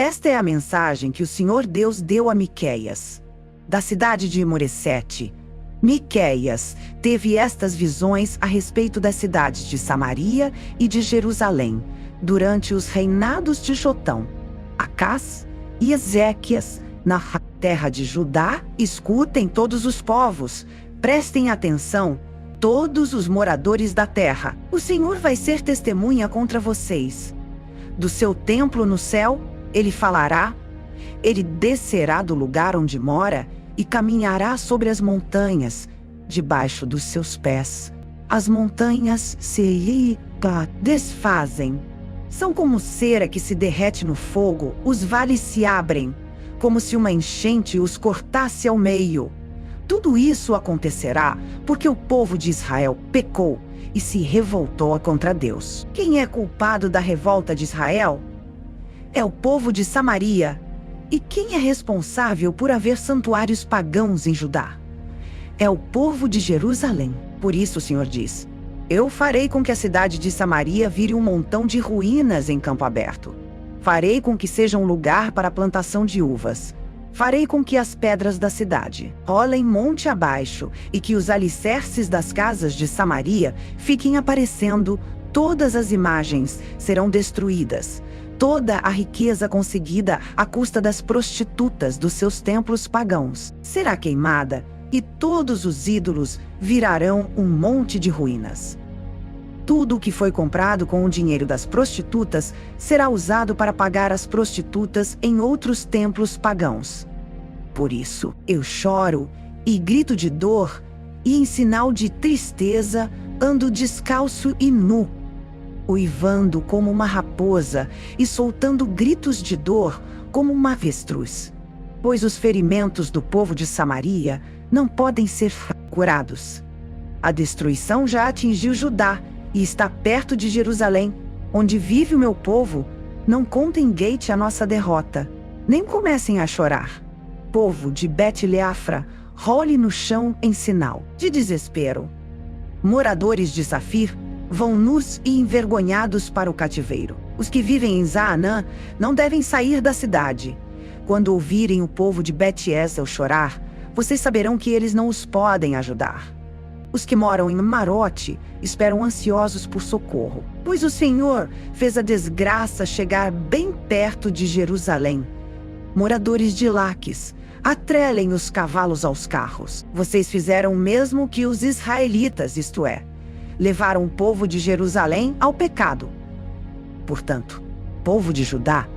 Esta é a mensagem que o Senhor Deus deu a Miqueias, da cidade de Moresete. Miqueias teve estas visões a respeito das cidades de Samaria e de Jerusalém, durante os reinados de Jotão, Acás e Ezequias, na terra de Judá. Escutem todos os povos, prestem atenção, todos os moradores da terra. O Senhor vai ser testemunha contra vocês. Do seu templo no céu, ele falará, ele descerá do lugar onde mora e caminhará sobre as montanhas, debaixo dos seus pés. As montanhas se desfazem. São como cera que se derrete no fogo, os vales se abrem, como se uma enchente os cortasse ao meio. Tudo isso acontecerá porque o povo de Israel pecou e se revoltou contra Deus. Quem é culpado da revolta de Israel? É o povo de Samaria. E quem é responsável por haver santuários pagãos em Judá? É o povo de Jerusalém. Por isso o Senhor diz: eu farei com que a cidade de Samaria vire um montão de ruínas em campo aberto. Farei com que seja um lugar para a plantação de uvas. Farei com que as pedras da cidade rolem monte abaixo e que os alicerces das casas de Samaria fiquem aparecendo. Todas as imagens serão destruídas. Toda a riqueza conseguida à custa das prostitutas dos seus templos pagãos será queimada e todos os ídolos virarão um monte de ruínas. Tudo o que foi comprado com o dinheiro das prostitutas será usado para pagar as prostitutas em outros templos pagãos. Por isso, eu choro e grito de dor, e em sinal de tristeza ando descalço e nu, uivando como uma raposa e soltando gritos de dor como uma avestruz. Pois os ferimentos do povo de Samaria não podem ser curados. A destruição já atingiu Judá e está perto de Jerusalém, onde vive o meu povo. Não contem Gate a nossa derrota, nem comecem a chorar. Povo de Bet-Leafra, role no chão em sinal de desespero. Moradores de Safir vão nus e envergonhados para o cativeiro. Os que vivem em Zaanã não devem sair da cidade. Quando ouvirem o povo de Bet-Esel chorar, vocês saberão que eles não os podem ajudar. Os que moram em Marote esperam ansiosos por socorro, pois o Senhor fez a desgraça chegar bem perto de Jerusalém. Moradores de Laques, atrelem os cavalos aos carros. Vocês fizeram o mesmo que os israelitas, isto é, levaram o povo de Jerusalém ao pecado. Portanto, povo de Judá,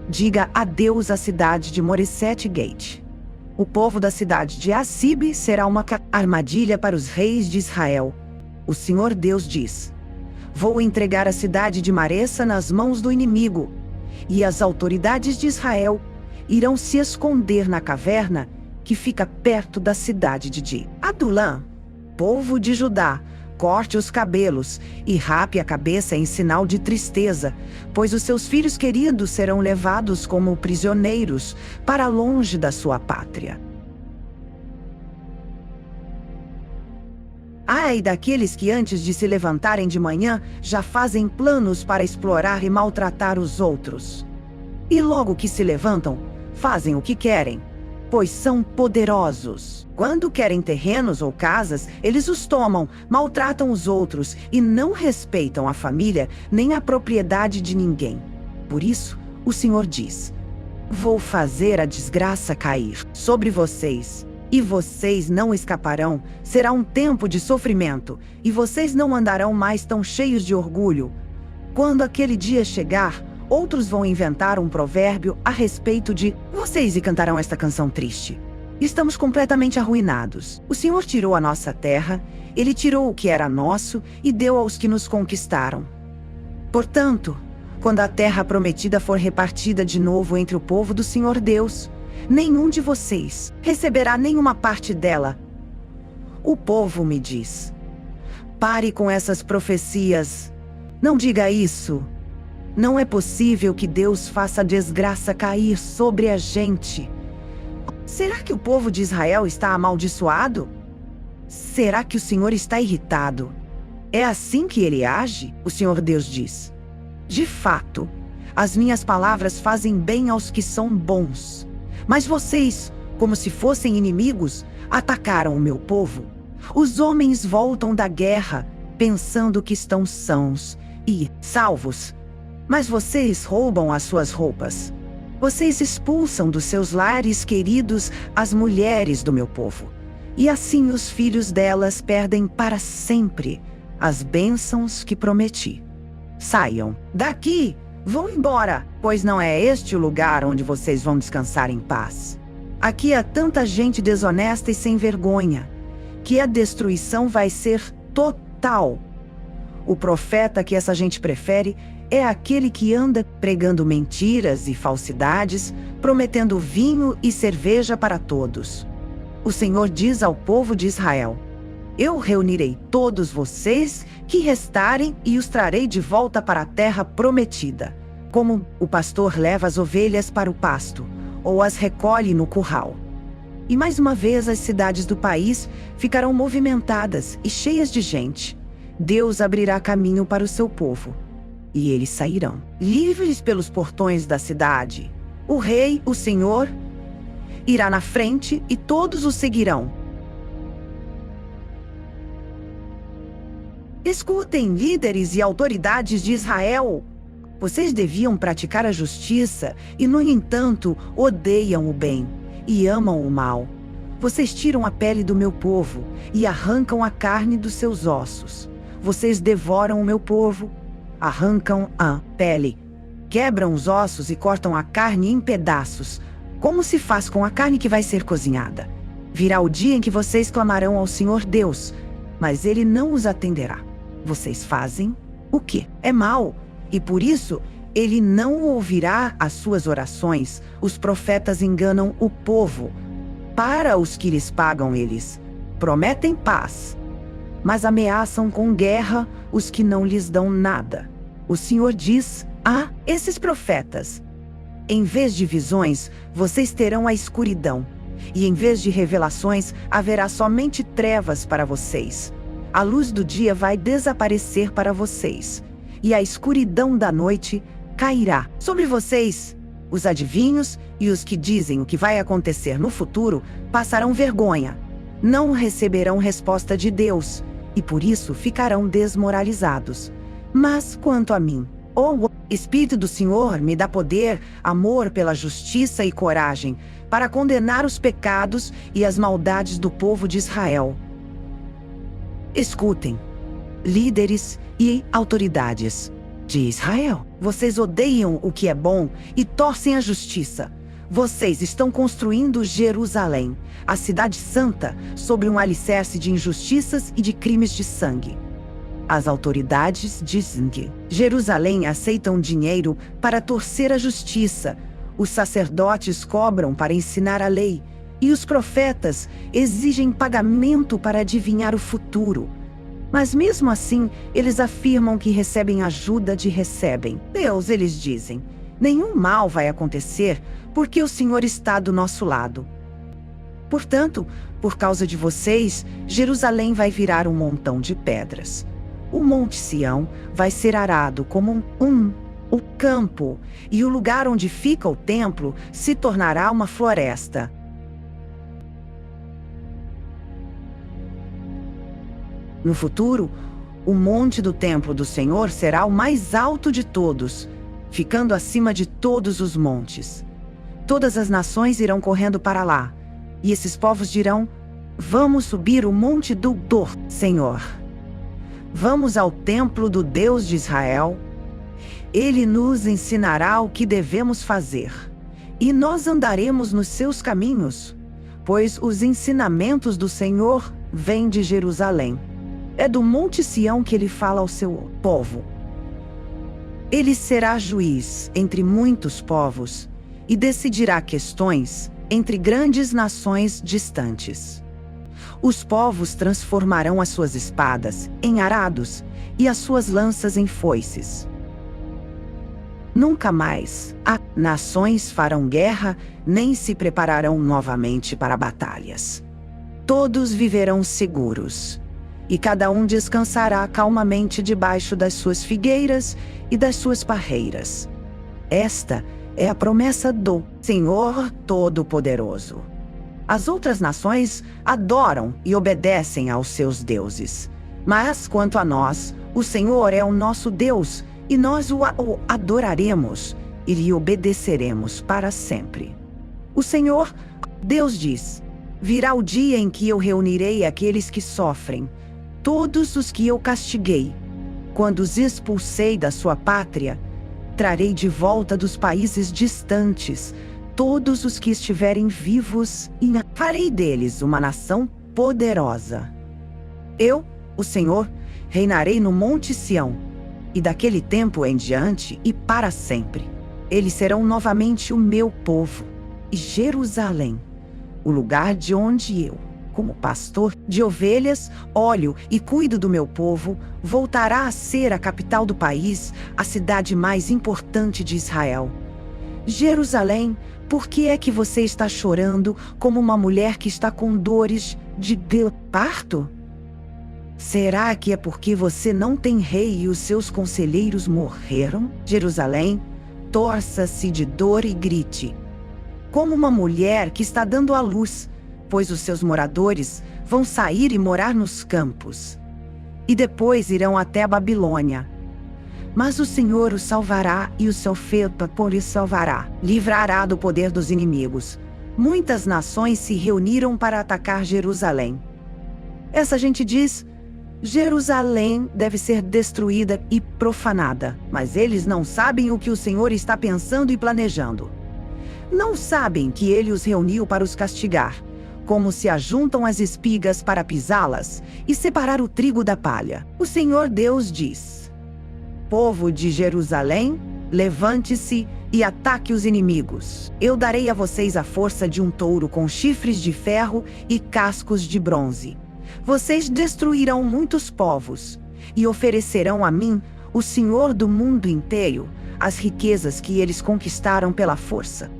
diga adeus à cidade de Moresete Gate. O povo da cidade de Assibe será uma armadilha para os reis de Israel. O Senhor Deus diz: vou entregar a cidade de Maressa nas mãos do inimigo, e as autoridades de Israel irão se esconder na caverna que fica perto da cidade de Adulã. Povo de Judá, corte os cabelos e rape a cabeça em sinal de tristeza, pois os seus filhos queridos serão levados como prisioneiros para longe da sua pátria. Ai daqueles que antes de se levantarem de manhã já fazem planos para explorar e maltratar os outros. E logo que se levantam, fazem o que querem, pois são poderosos. Quando querem terrenos ou casas, eles os tomam, maltratam os outros e não respeitam a família nem a propriedade de ninguém. Por isso, o Senhor diz: vou fazer a desgraça cair sobre vocês, e vocês não escaparão. Será um tempo de sofrimento, e vocês não andarão mais tão cheios de orgulho. Quando aquele dia chegar, outros vão inventar um provérbio a respeito de vocês e cantarão esta canção triste. Estamos completamente arruinados. O Senhor tirou a nossa terra, Ele tirou o que era nosso e deu aos que nos conquistaram. Portanto, quando a terra prometida for repartida de novo entre o povo do Senhor Deus, nenhum de vocês receberá nenhuma parte dela. O povo me diz: pare com essas profecias. Não diga isso. Não é possível que Deus faça a desgraça cair sobre a gente. Será que o povo de Israel está amaldiçoado? Será que o Senhor está irritado? É assim que ele age? O Senhor Deus diz: de fato, As minhas palavras fazem bem aos que são bons. Mas vocês, como se fossem inimigos, atacaram o meu povo. Os homens voltam da guerra, pensando que estão sãos e salvos. Mas vocês roubam as suas roupas. Vocês expulsam dos seus lares queridos as mulheres do meu povo. E assim os filhos delas perdem para sempre as bênçãos que prometi. Saiam daqui, vão embora, pois não é este o lugar onde vocês vão descansar em paz. Aqui há tanta gente desonesta e sem vergonha, que a destruição vai ser total. O profeta que essa gente prefere é aquele que anda pregando mentiras e falsidades, prometendo vinho e cerveja para todos. O Senhor diz ao povo de Israel: eu reunirei todos vocês que restarem e os trarei de volta para a terra prometida, como o pastor leva as ovelhas para o pasto, ou as recolhe no curral. E mais uma vez as cidades do país ficarão movimentadas e cheias de gente. Deus abrirá caminho para o seu povo, e eles sairão, livres pelos portões da cidade. O rei, o Senhor, irá na frente e todos o seguirão. Escutem, líderes e autoridades de Israel. Vocês deviam praticar a justiça e, no entanto, odeiam o bem e amam o mal. Vocês tiram a pele do meu povo e arrancam a carne dos seus ossos. Vocês devoram o meu povo, arrancam a pele, quebram os ossos e cortam a carne em pedaços, como se faz com a carne que vai ser cozinhada. Virá o dia em que vocês clamarão ao Senhor Deus, mas Ele não os atenderá. Vocês fazem o que é mal, e por isso Ele não ouvirá as suas orações. Os profetas enganam o povo. Para os que lhes pagam, eles prometem paz, mas ameaçam com guerra os que não lhes dão nada. O Senhor diz a esses profetas: em vez de visões, vocês terão a escuridão, e em vez de revelações, haverá somente trevas para vocês. A luz do dia vai desaparecer para vocês, e a escuridão da noite cairá sobre vocês. Os adivinhos e os que dizem o que vai acontecer no futuro passarão vergonha. Não receberão resposta de Deus, e por isso ficarão desmoralizados. Mas quanto a mim, o Espírito do Senhor me dá poder, amor pela justiça e coragem, para condenar os pecados e as maldades do povo de Israel. Escutem, líderes e autoridades de Israel. Vocês odeiam o que é bom e torcem a justiça. Vocês estão construindo Jerusalém, a cidade santa, sobre um alicerce de injustiças e de crimes de sangue. As autoridades dizem que Jerusalém aceitam dinheiro para torcer a justiça, os sacerdotes cobram para ensinar a lei, e os profetas exigem pagamento para adivinhar o futuro. Mas mesmo assim, eles afirmam que recebem ajuda de recebem. Deus, eles dizem, nenhum mal vai acontecer, porque o Senhor está do nosso lado. Portanto, por causa de vocês, Jerusalém vai virar um montão de pedras. O Monte Sião vai ser arado como um campo, e o lugar onde fica o templo se tornará uma floresta. No futuro, o monte do templo do Senhor será o mais alto de todos, ficando acima de todos os montes. Todas as nações irão correndo para lá, e esses povos dirão: vamos subir o monte do Senhor. Vamos ao templo do Deus de Israel. Ele nos ensinará o que devemos fazer, e nós andaremos nos seus caminhos, pois os ensinamentos do Senhor vêm de Jerusalém. É do Monte Sião que ele fala ao seu povo. Ele será juiz entre muitos povos e decidirá questões entre grandes nações distantes. Os povos transformarão as suas espadas em arados e as suas lanças em foices. Nunca mais as nações farão guerra nem se prepararão novamente para batalhas. Todos viverão seguros, e cada um descansará calmamente debaixo das suas figueiras e das suas parreiras. Esta é a promessa do Senhor Todo-Poderoso. As outras nações adoram e obedecem aos seus deuses. Mas quanto a nós, o Senhor é o nosso Deus, e nós o adoraremos e lhe obedeceremos para sempre. O Senhor, Deus diz: virá o dia em que eu reunirei aqueles que sofrem, todos os que eu castiguei. Quando os expulsei da sua pátria, trarei de volta dos países distantes todos os que estiverem vivos e farei deles uma nação poderosa. Eu, o Senhor, reinarei no Monte Sião, e daquele tempo em diante e para sempre. Eles serão novamente o meu povo, e Jerusalém, o lugar de onde eu, como pastor de ovelhas, olho e cuido do meu povo, voltará a ser a capital do país, a cidade mais importante de Israel. Jerusalém, por que é que você está chorando como uma mulher que está com dores de parto? Será que é porque você não tem rei e os seus conselheiros morreram? Jerusalém, torça-se de dor e grite, como uma mulher que está dando à luz, pois os seus moradores vão sair e morar nos campos, e depois irão até a Babilônia. Mas o Senhor o salvará e o seu feito por isso salvará, livrará do poder dos inimigos. Muitas nações se reuniram para atacar Jerusalém. Essa gente diz: Jerusalém deve ser destruída e profanada, mas eles não sabem o que o Senhor está pensando e planejando. Não sabem que ele os reuniu para os castigar, como se ajuntam as espigas para pisá-las e separar o trigo da palha. O Senhor Deus diz: povo de Jerusalém, levante-se e ataque os inimigos. Eu darei a vocês a força de um touro com chifres de ferro e cascos de bronze. Vocês destruirão muitos povos e oferecerão a mim, o Senhor do mundo inteiro, as riquezas que eles conquistaram pela força.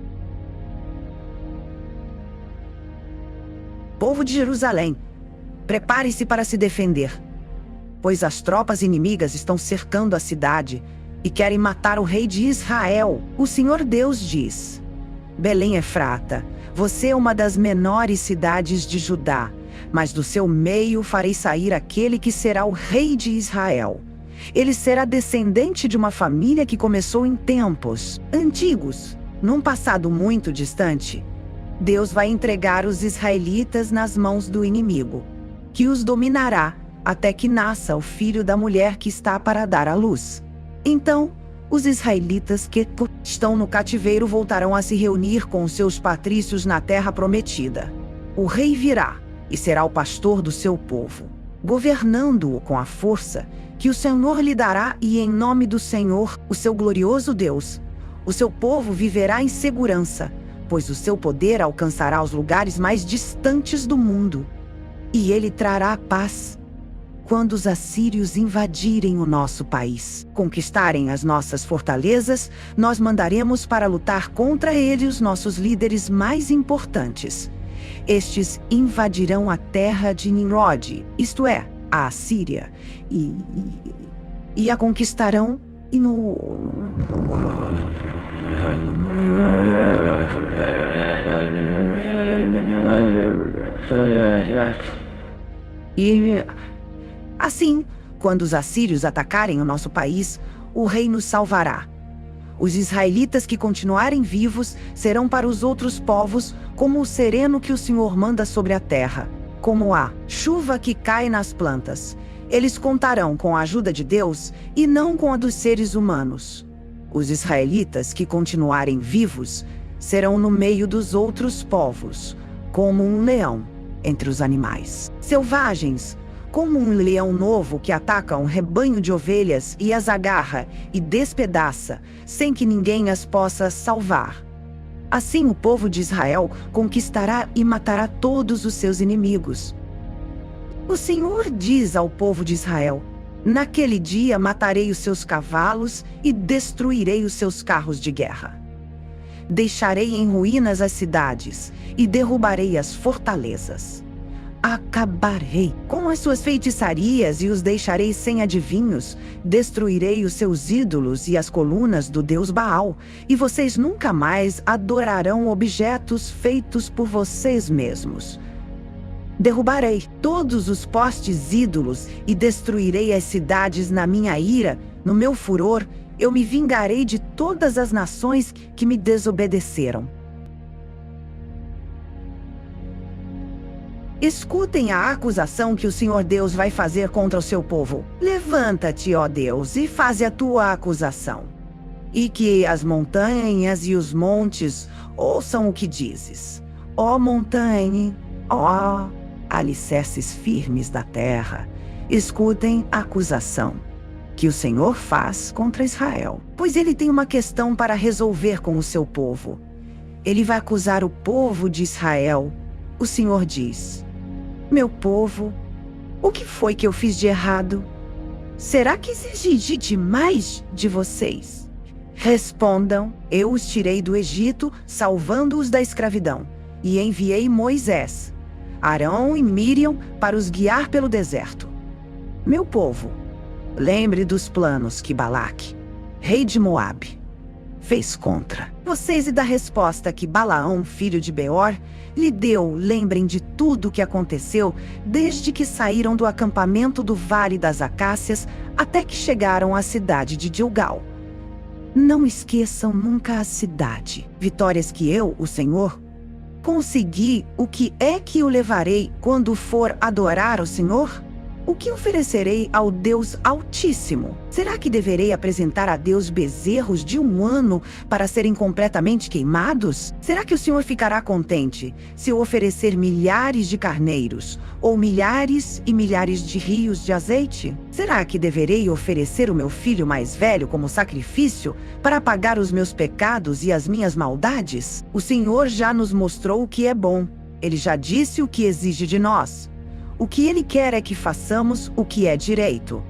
Povo de Jerusalém, prepare-se para se defender, pois as tropas inimigas estão cercando a cidade e querem matar o rei de Israel. O Senhor Deus diz: Belém Efrata, você é uma das menores cidades de Judá, mas do seu meio farei sair aquele que será o rei de Israel. Ele será descendente de uma família que começou em tempos antigos. Num passado muito distante, Deus vai entregar os israelitas nas mãos do inimigo, que os dominará até que nasça o filho da mulher que está para dar à luz. Então, os israelitas que estão no cativeiro voltarão a se reunir com os seus patrícios na terra prometida. O rei virá e será o pastor do seu povo, governando-o com a força que o Senhor lhe dará, e em nome do Senhor, o seu glorioso Deus, o seu povo viverá em segurança, pois o seu poder alcançará os lugares mais distantes do mundo, e ele trará paz. Quando os assírios invadirem o nosso país, conquistarem as nossas fortalezas, nós mandaremos para lutar contra ele os nossos líderes mais importantes. Estes invadirão a terra de Nimrod, isto é, a Assíria, e a conquistarão assim, quando os assírios atacarem o nosso país, o rei nos salvará. Os israelitas que continuarem vivos serão para os outros povos como o sereno que o Senhor manda sobre a terra, como a chuva que cai nas plantas. Eles contarão com a ajuda de Deus e não com a dos seres humanos. Os israelitas que continuarem vivos serão no meio dos outros povos, como um leão entre os animais selvagens, como um leão novo que ataca um rebanho de ovelhas e as agarra e despedaça, sem que ninguém as possa salvar. Assim o povo de Israel conquistará e matará todos os seus inimigos. O Senhor diz ao povo de Israel: naquele dia matarei os seus cavalos e destruirei os seus carros de guerra. Deixarei em ruínas as cidades e derrubarei as fortalezas. acabarei com as suas feitiçarias e os deixarei sem adivinhos. Destruirei os seus ídolos e as colunas do deus Baal, e vocês nunca mais adorarão objetos feitos por vocês mesmos. Derrubarei todos os postes ídolos e destruirei as cidades na minha ira. No meu furor, eu me vingarei de todas as nações que me desobedeceram. Escutem a acusação que o Senhor Deus vai fazer contra o seu povo. Levanta-te, ó Deus, e faze a tua acusação. E que as montanhas e os montes ouçam o que dizes. Ó montanha, ó alicerces firmes da terra, escutem a acusação que o Senhor faz contra Israel. Pois ele tem uma questão para resolver com o seu povo. Ele vai acusar o povo de Israel. O Senhor diz: meu povo, o que foi que eu fiz de errado? Será que exigi demais de vocês? Respondam: eu os tirei do Egito, salvando-os da escravidão, e enviei Moisés, Arão e Míriam para os guiar pelo deserto. Meu povo, lembre dos planos que Balaque, rei de Moabe, fez contra vocês e da resposta que Balaão, filho de Beor, lhe deu. Lembrem de tudo o que aconteceu desde que saíram do acampamento do Vale das Acácias até que chegaram à cidade de Gilgal. Não esqueçam nunca a cidade. Vitórias que eu, o Senhor, consegui. O que é que eu levarei quando for adorar o Senhor? O que oferecerei ao Deus Altíssimo? Será que deverei apresentar a Deus bezerros de 1 ano para serem completamente queimados? Será que o Senhor ficará contente se eu oferecer milhares de carneiros ou milhares e milhares de rios de azeite? Será que deverei oferecer o meu filho mais velho como sacrifício para pagar os meus pecados e as minhas maldades? O Senhor já nos mostrou o que é bom. Ele já disse o que exige de nós. O que Ele quer é que façamos o que é direito,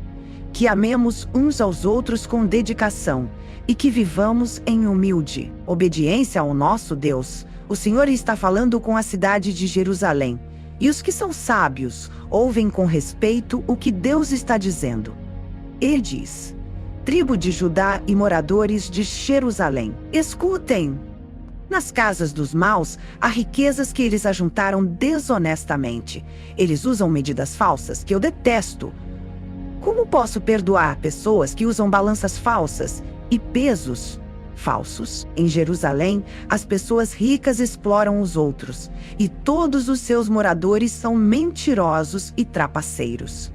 que amemos uns aos outros com dedicação e que vivamos em humilde obediência ao nosso Deus. O Senhor está falando com a cidade de Jerusalém, e os que são sábios ouvem com respeito o que Deus está dizendo. Ele diz: tribo de Judá e moradores de Jerusalém, escutem! Nas casas dos maus, há riquezas que eles ajuntaram desonestamente. Eles usam medidas falsas, que eu detesto. Como posso perdoar pessoas que usam balanças falsas e pesos falsos? Em Jerusalém, as pessoas ricas exploram os outros, e todos os seus moradores são mentirosos e trapaceiros.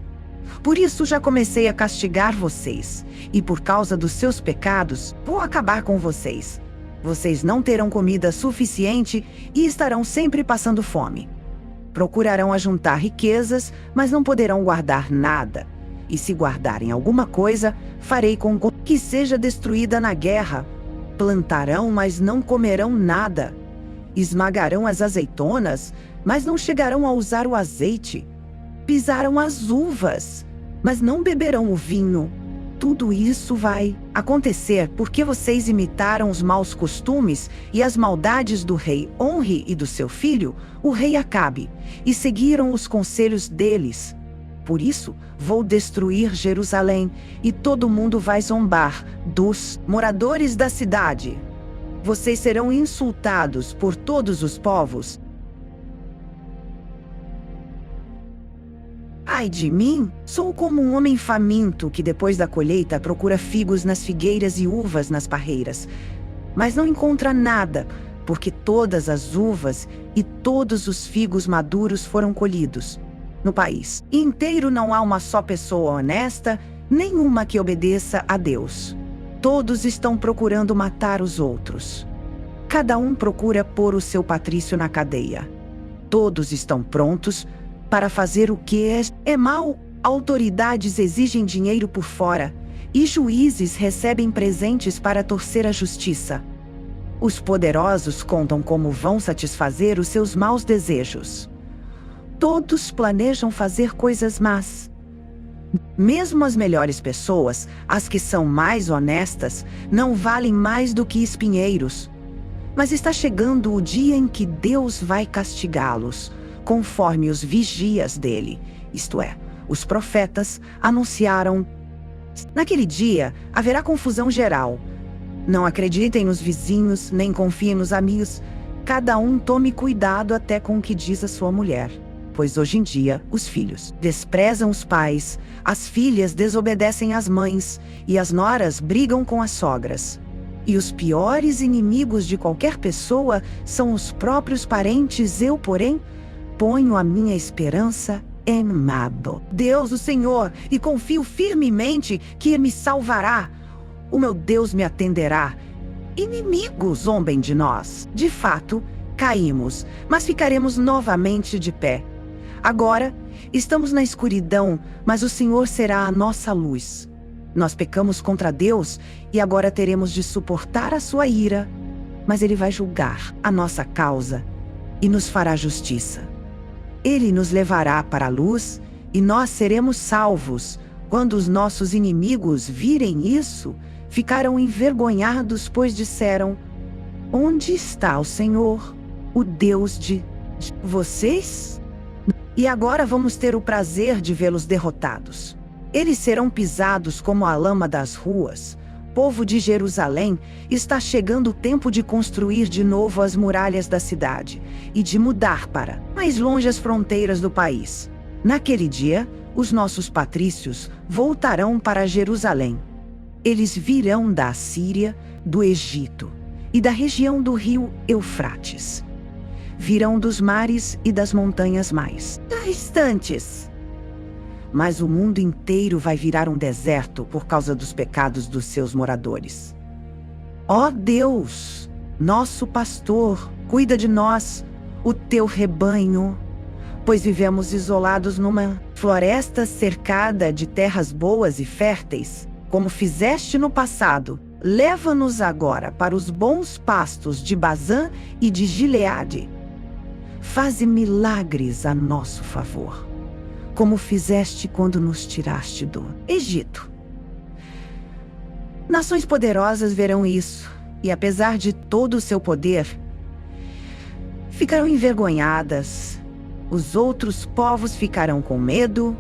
Por isso já comecei a castigar vocês, e por causa dos seus pecados, vou acabar com vocês. Vocês não terão comida suficiente e estarão sempre passando fome. Procurarão ajuntar riquezas, mas não poderão guardar nada. E se guardarem alguma coisa, farei com que seja destruída na guerra. Plantarão, mas não comerão nada. Esmagarão as azeitonas, mas não chegarão a usar o azeite. Pisaram as uvas, mas não beberão o vinho. Tudo isso vai acontecer porque vocês imitaram os maus costumes e as maldades do rei Onri e do seu filho, o rei Acabe, e seguiram os conselhos deles. Por isso, vou destruir Jerusalém, e todo mundo vai zombar dos moradores da cidade. Vocês serão insultados por todos os povos. Ai de mim, sou como um homem faminto que depois da colheita procura figos nas figueiras e uvas nas parreiras, mas não encontra nada, porque todas as uvas e todos os figos maduros foram colhidos. No país inteiro não há uma só pessoa honesta, nenhuma que obedeça a Deus. Todos estão procurando matar os outros. Cada um procura pôr o seu patrício na cadeia. Todos estão prontos para fazer o que é mal. Autoridades exigem dinheiro por fora, e juízes recebem presentes para torcer a justiça. Os poderosos contam como vão satisfazer os seus maus desejos. Todos planejam fazer coisas más. Mesmo as melhores pessoas, as que são mais honestas, não valem mais do que espinheiros. Mas está chegando o dia em que Deus vai castigá-los conforme os vigias dele, isto é, os profetas, anunciaram. Naquele dia haverá confusão geral. Não acreditem nos vizinhos, nem confiem nos amigos. Cada um tome cuidado até com o que diz a sua mulher. Pois hoje em dia, os filhos desprezam os pais, as filhas desobedecem às mães, e as noras brigam com as sogras. E os piores inimigos de qualquer pessoa são os próprios parentes. Eu, porém, ponho a minha esperança em Mabo, Deus o Senhor, e confio firmemente que me salvará. O meu Deus me atenderá. Inimigos zombem de nós. De fato, caímos, mas ficaremos novamente de pé. Agora, estamos na escuridão, mas o Senhor será a nossa luz. Nós pecamos contra Deus e agora teremos de suportar a sua ira, mas Ele vai julgar a nossa causa e nos fará justiça. Ele nos levará para a luz e nós seremos salvos. Quando os nossos inimigos virem isso, ficarão envergonhados, pois disseram: onde está o Senhor, o Deus de vocês? E agora vamos ter o prazer de vê-los derrotados. Eles serão pisados como a lama das ruas. Povo de Jerusalém, está chegando o tempo de construir de novo as muralhas da cidade e de mudar para mais longe as fronteiras do país. Naquele dia, os nossos patrícios voltarão para Jerusalém. Eles virão da Assíria, do Egito e da região do rio Eufrates. Virão dos mares e das montanhas mais distantes. Mas o mundo inteiro vai virar um deserto por causa dos pecados dos seus moradores. Ó Deus, nosso pastor, cuida de nós, o teu rebanho, pois vivemos isolados numa floresta cercada de terras boas e férteis, como fizeste no passado. Leva-nos agora para os bons pastos de Bazã e de Gileade. Faze milagres a nosso favor, como fizeste quando nos tiraste do Egito. Nações poderosas verão isso, e apesar de todo o seu poder, ficarão envergonhadas. Os outros povos ficarão com medo,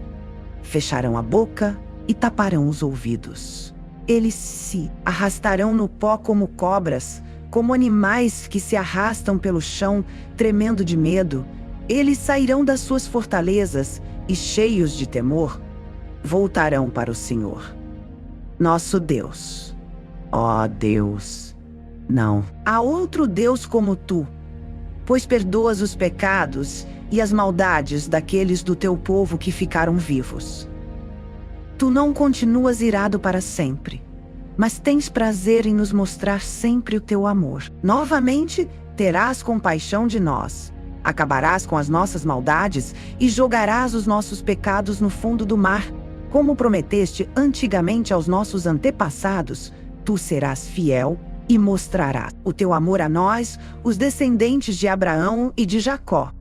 fecharão a boca e taparão os ouvidos. Eles se arrastarão no pó como cobras, como animais que se arrastam pelo chão, tremendo de medo. Eles sairão das suas fortalezas e, cheios de temor, voltarão para o Senhor, nosso Deus. Ó Deus, não há outro Deus como tu, pois perdoas os pecados e as maldades daqueles do teu povo que ficaram vivos. Tu não continuas irado para sempre, mas tens prazer em nos mostrar sempre o teu amor. Novamente terás compaixão de nós, acabarás com as nossas maldades e jogarás os nossos pecados no fundo do mar. Como prometeste antigamente aos nossos antepassados, tu serás fiel e mostrarás o teu amor a nós, os descendentes de Abraão e de Jacó.